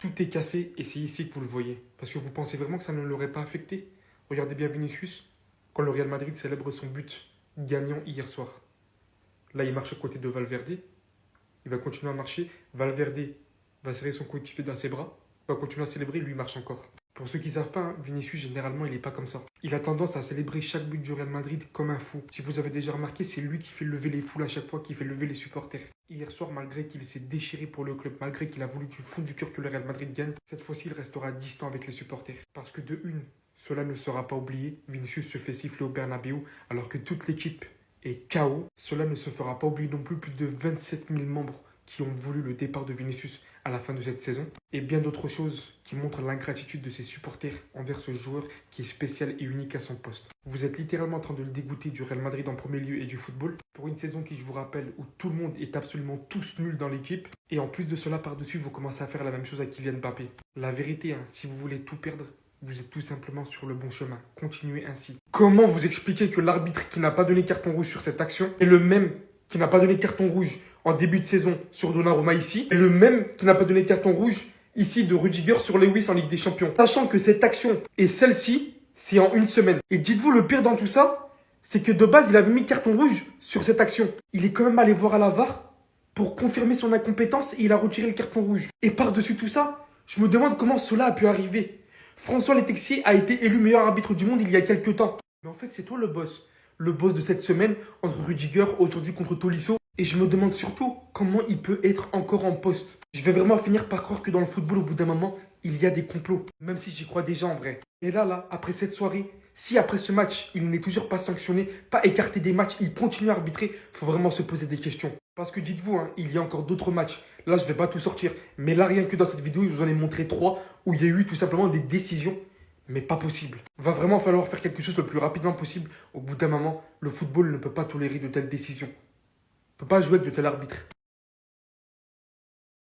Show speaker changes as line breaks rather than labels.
Tout est cassé et c'est ici que vous le voyez. Parce que vous pensez vraiment que ça ne l'aurait pas affecté? Regardez bien Vinicius, quand le Real Madrid célèbre son but gagnant hier soir. Là, il marche à côté de Valverde. Il va continuer à marcher. Valverde va serrer son coéquipier dans ses bras. Va continuer à célébrer, lui marche encore. Pour ceux qui ne savent pas, hein, Vinicius, généralement, il n'est pas comme ça. Il a tendance à célébrer chaque but du Real Madrid comme un fou. Si vous avez déjà remarqué, c'est lui qui fait lever les foules à chaque fois, qui fait lever les supporters. Hier soir, malgré qu'il s'est déchiré pour le club, malgré qu'il a voulu du fond du cœur que le Real Madrid gagne, cette fois-ci, il restera distant avec les supporters. Parce que de une, cela ne sera pas oublié. Vinicius se fait siffler au Bernabéu alors que toute l'équipe est KO. Cela ne se fera pas oublier non plus de 27 000 membres qui ont voulu le départ de Vinicius à la fin de cette saison. Et bien d'autres choses qui montrent l'ingratitude de ses supporters envers ce joueur qui est spécial et unique à son poste. Vous êtes littéralement en train de le dégoûter du Real Madrid en premier lieu et du football. Pour une saison qui, je vous rappelle, où tout le monde est absolument tous nuls dans l'équipe. Et en plus de cela, par-dessus, vous commencez à faire la même chose à Kylian Mbappé. La vérité, hein, si vous voulez tout perdre, vous êtes tout simplement sur le bon chemin. Continuez ainsi. Comment vous expliquez que l'arbitre qui n'a pas donné carton rouge sur cette action est le même qui n'a pas donné carton rouge en début de saison sur Donnarumma ici, et le même qui n'a pas donné carton rouge ici de Rudiger sur Lewis en Ligue des Champions. Sachant que cette action et celle-ci, c'est en une semaine. Et dites-vous, le pire dans tout ça, c'est que de base, il avait mis carton rouge sur cette action. Il est quand même allé voir à la VAR pour confirmer son incompétence et il a retiré le carton rouge. Et par-dessus tout ça, je me demande comment cela a pu arriver. François Letexier a été élu meilleur arbitre du monde il y a quelques temps. Mais en fait, c'est toi le boss. Le boss de cette semaine entre Rudiger, aujourd'hui contre Tolisso. Et je me demande surtout comment il peut être encore en poste. Je vais vraiment finir par croire que dans le football, au bout d'un moment, il y a des complots. Même si j'y crois déjà en vrai. Et là, après cette soirée, si après ce match, il n'est toujours pas sanctionné, pas écarté des matchs, il continue à arbitrer, il faut vraiment se poser des questions. Parce que dites-vous, hein, il y a encore d'autres matchs. Là, je ne vais pas tout sortir. Mais là, rien que dans cette vidéo, je vous en ai montré 3 où il y a eu tout simplement des décisions. Mais pas possible. Va vraiment falloir faire quelque chose le plus rapidement possible. Au bout d'un moment, le football ne peut pas tolérer de telles décisions. Ne peut pas jouer avec de tels arbitres.